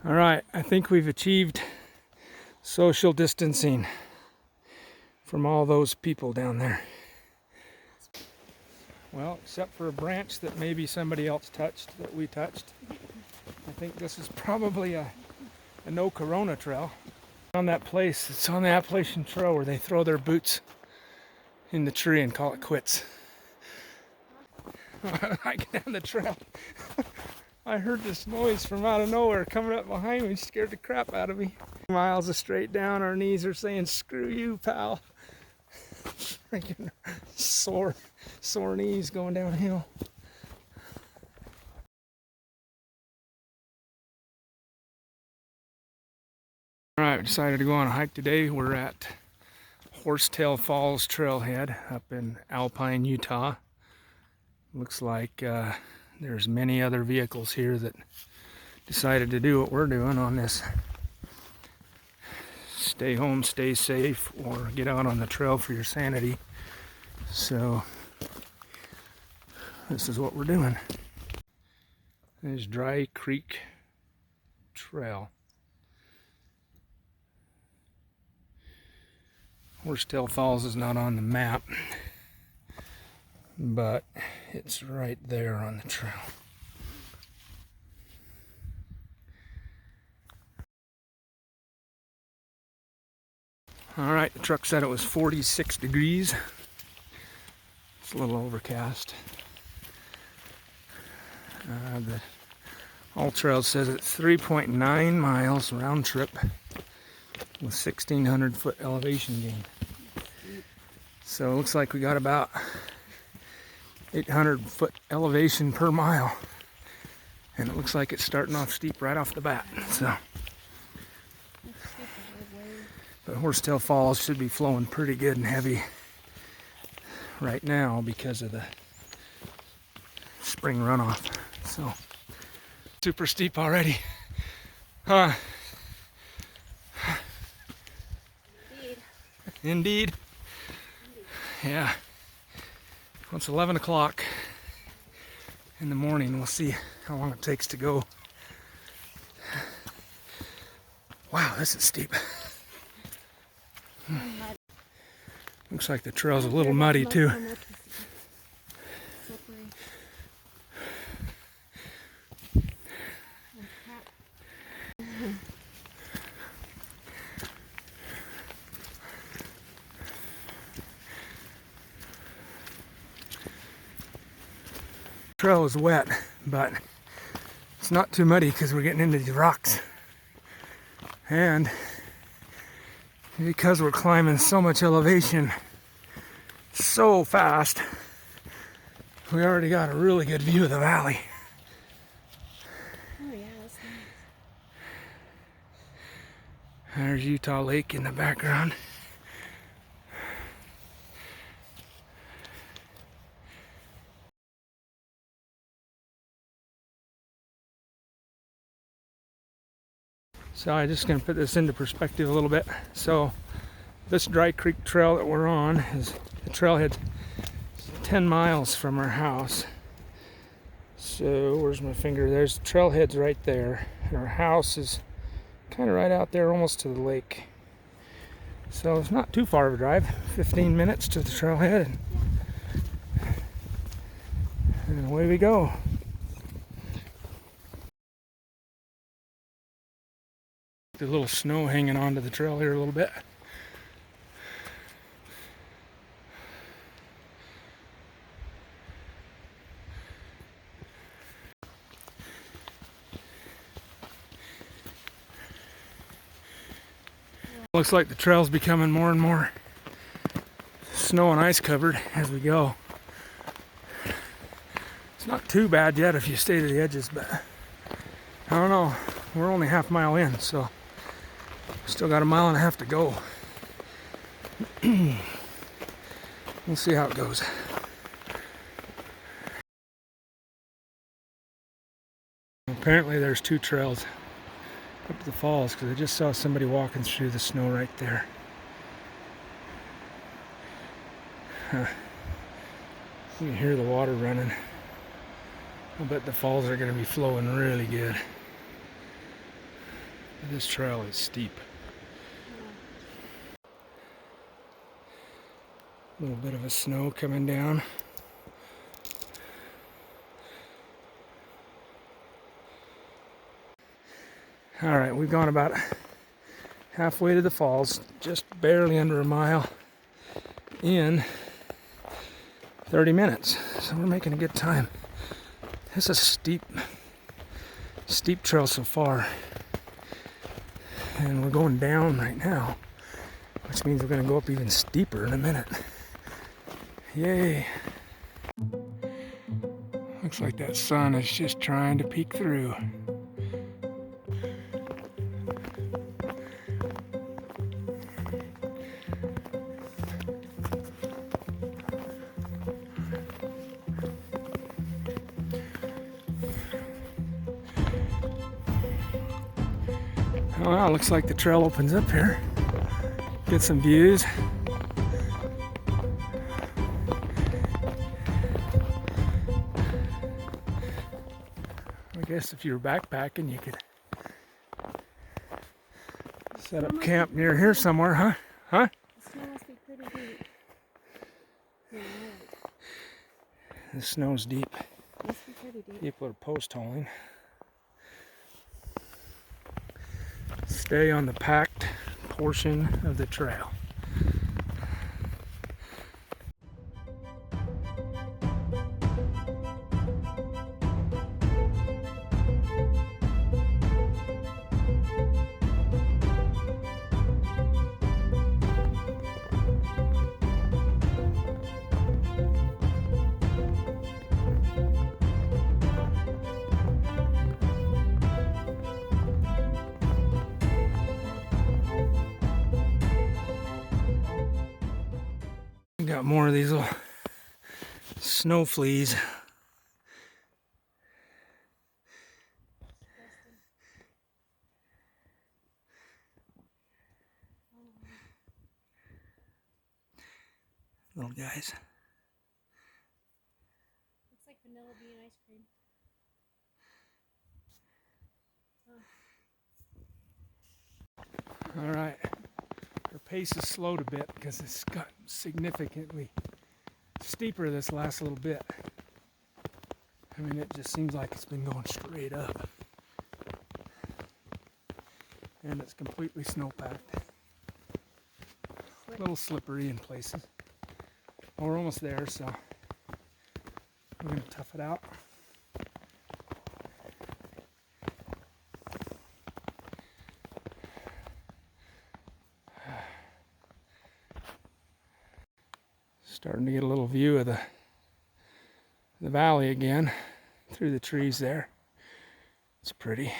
All right, I think we've achieved social distancing from all those people down there. Well, except for a branch that maybe somebody else touched that we touched. I think this is probably a no corona trail. On that place, it's on the Appalachian Trail where they throw their boots in the tree and call it quits. Hiking down the trail. I heard this noise from out of nowhere coming up behind me, scared the crap out of me. Miles of straight down, our knees are saying, screw you, pal. Freaking sore knees going downhill. Alright, we decided to go on a hike today. We're at Horsetail Falls Trailhead up in Alpine, Utah. Looks like there's many other vehicles here that decided to do what we're doing on this stay home, stay safe, or get out on the trail for your sanity. So this is what we're doing. There's Dry Creek Trail. Horsetail Falls is not on the map, but it's right there on the trail. All right, the truck said it was 46 degrees. It's a little overcast. The All Trails says it's 3.9 miles round trip with 1,600 foot elevation gain. So it looks like we got about 800 foot elevation per mile. And it looks like it's starting off steep right off the bat. So, but Horsetail Falls should be flowing pretty good and heavy right now because of the spring runoff. So, super steep already. Huh? Indeed. Yeah. Well, it's 11 o'clock in the morning. We'll see how long it takes to go. Wow, this is steep. Looks like the trail's a little muddy too. The trail is wet, but it's not too muddy because we're getting into these rocks. And because we're climbing so much elevation so fast, we already got a really good view of the valley. Oh yeah, that's nice. There's Utah Lake in the background. So I'm just going to put this into perspective a little bit. So this Dry Creek Trail that we're on is the trailhead 10 miles from our house. So where's my finger? There's the trailhead's right there. And our house is kind of right out there almost to the lake. So it's not too far of a drive. 15 minutes to the trailhead. And away we go. The little snow hanging onto the trail here a little bit. Looks like the trail's becoming more and more snow and ice covered as we go. It's not too bad yet if you stay to the edges, but I don't know. We're only half mile in, so still got a mile and a half to go. We'll see how it goes. Apparently there's two trails up the falls because I just saw somebody walking through the snow right there. You can hear the water running. I bet the falls are going to be flowing really good. This trail is steep. A little bit of a snow coming down. All right, we've gone about halfway to the falls, just barely under a mile in 30 minutes. So we're making a good time. This is a steep trail so far. And we're going down right now, which means we're going to go up even steeper in a minute. Yay. Looks like that sun is just trying to peek through. Well, looks like the trail opens up here. Get some views. I guess if you were backpacking, you could set up camp near here somewhere, huh? Huh? The snow must be pretty deep. Yeah. The snow's deep. Must be pretty deep. People are post holing. Stay on the packed portion of the trail. Got more of these little snow fleas. Little guys. Looks like vanilla bean ice cream. Oh. All right. Her pace is slowed a bit because it's got significantly steeper this last little bit. I mean, it just seems like it's been going straight up. And it's completely snow-packed. A little slippery in places. Well, we're almost there, so we're going to tough it out. Starting to get a little view of the valley again through the trees there. It's pretty.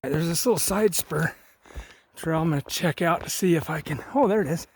There's this little side spur trail I'm going to check out to see if I can. Oh, there it is.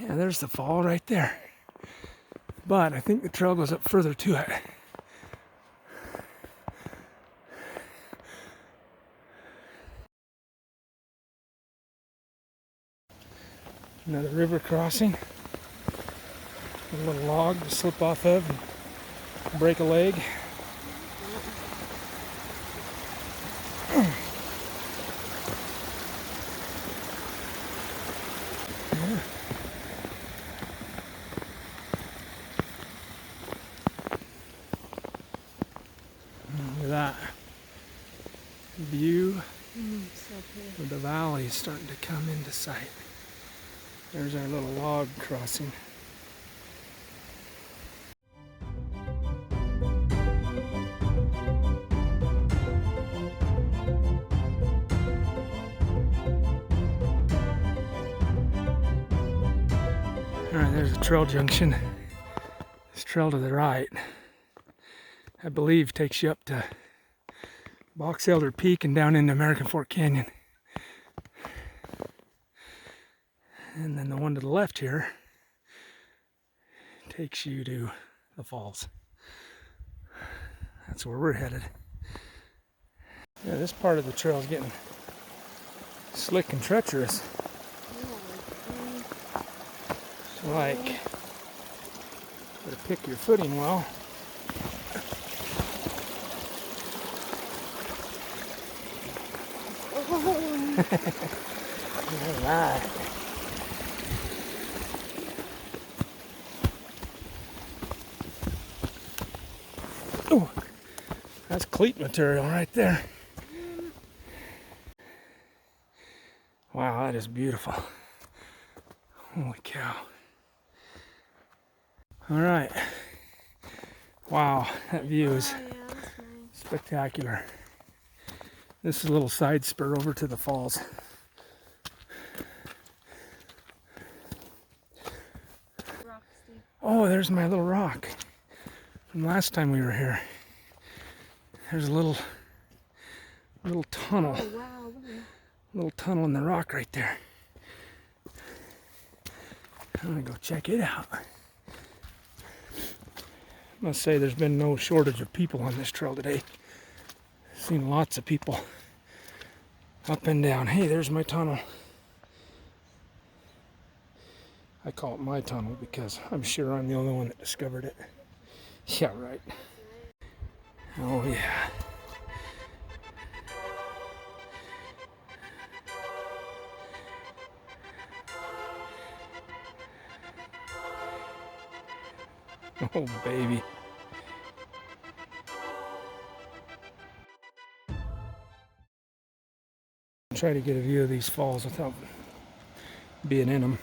Yeah, there's the fall right there. But I think the trail goes up further to it. Another river crossing. A little log to slip off of and break a leg. the site. There's our little log crossing. Alright, there's a trail junction. This trail to the right, I believe, takes you up to Box Elder Peak and down into American Fork Canyon. And then the one to the left here takes you to the falls. That's where we're headed. Yeah, this part of the trail is getting slick and treacherous. So like, better pick your footing well. All right. Oh, that's cleat material right there. Wow, that is beautiful. Holy cow. All right. Wow, that view is spectacular. This is a little side spur over to the falls. Oh, there's my little rock from last time we were here. There's a little tunnel. Oh, wow. Little tunnel in the rock right there. I'm gonna go check it out. I must say there's been no shortage of people on this trail today. Seen lots of people up and down. Hey, there's my tunnel. I call it my tunnel because I'm sure I'm the only one that discovered it. Yeah, right. Oh yeah. Oh baby. Try to get a view of these falls without being in them.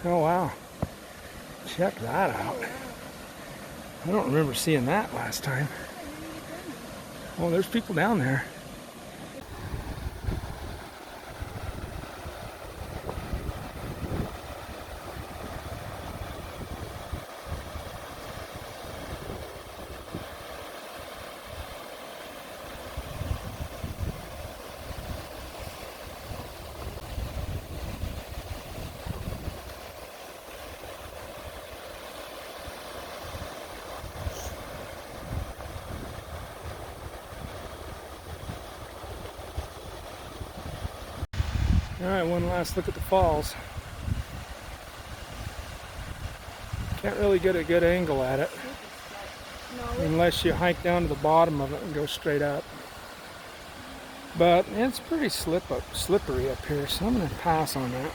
Oh wow, check that out. I don't remember seeing that last time. Oh, there's people down there. All right, one last look at the falls. Can't really get a good angle at it unless you hike down to the bottom of it and go straight up. But it's pretty slippery up here, so I'm going to pass on that.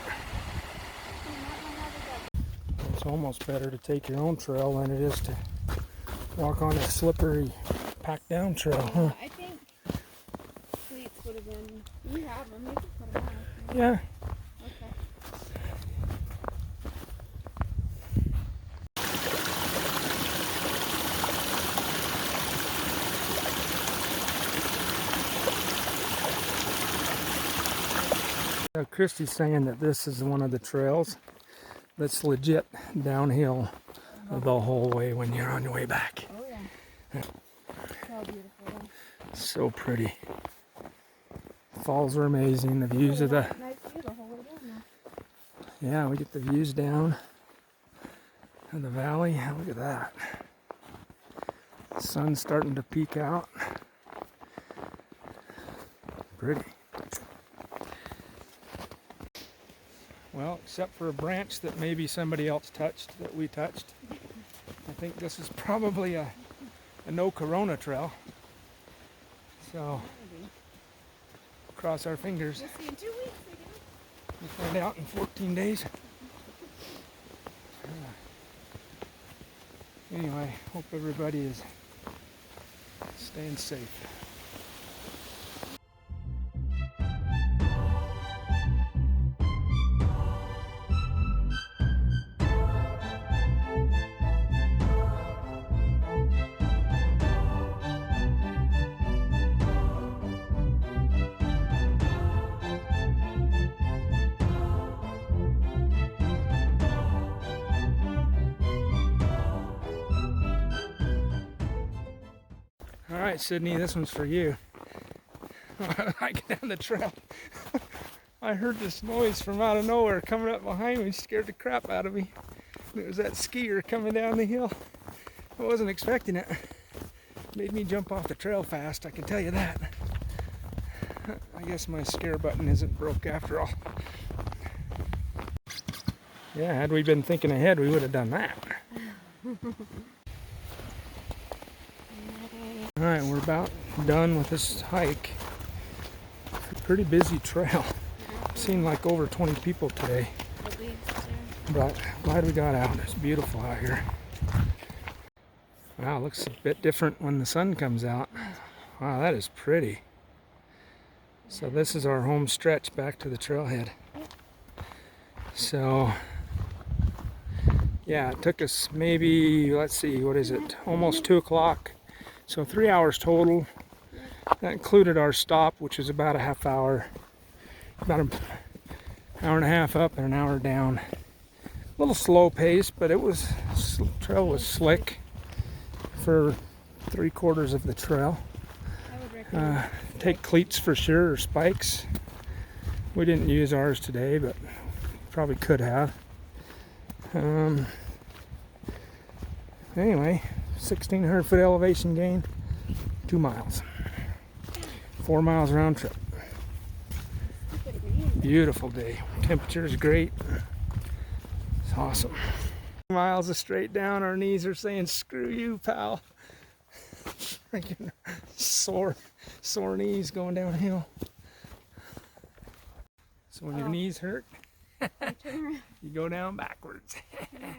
It's almost better to take your own trail than it is to walk on a slippery, packed down trail, huh? I think cleats would have been. You have them. You can put them on. Yeah. Okay. Christy's saying that this is one of the trails that's legit downhill the whole way when you're on your way back. Oh yeah. So beautiful. So pretty. Falls are amazing. The views of the Nice view the whole way down there. yeah, we get the views down of the valley. Look at that. Sun's starting to peek out. Pretty. Well, except for a branch that maybe somebody else touched that we touched. I think this is probably a no corona trail. So, cross our fingers. We'll see in 2 weeks, I guess. We'll find out in 14 days. Anyway, hope everybody is staying safe. All right, Sydney, this one's for you. I get down the trail. I heard this noise from out of nowhere coming up behind me, scared the crap out of me. It was that skier coming down the hill. I wasn't expecting it. Made me jump off the trail fast, I can tell you that. I guess my scare button isn't broke after all. Yeah, had we been thinking ahead, we would have done that. Alright, we're about done with this hike. It's a pretty busy trail. I've seen like over 20 people today. But glad we got out. It's beautiful out here. Wow, it looks a bit different when the sun comes out. Wow, that is pretty. So this is our home stretch back to the trailhead. So yeah, it took us maybe, let's see, what is it? Almost 2 o'clock. So 3 hours total. That included our stop, which was about a half hour. About an hour and a half up and an hour down. A little slow pace, but it was, the trail was slick for 3/4 of the trail. I would recommend Take cleats for sure, or spikes. We didn't use ours today, but probably could have. Anyway, 1,600 foot elevation gain, 2 miles. 4 miles round trip. Beautiful day. Temperature is great. It's awesome. 2 miles of straight down, our knees are saying, screw you, pal. Freaking sore knees going downhill. So when your knees hurt, you go down backwards. Yeah.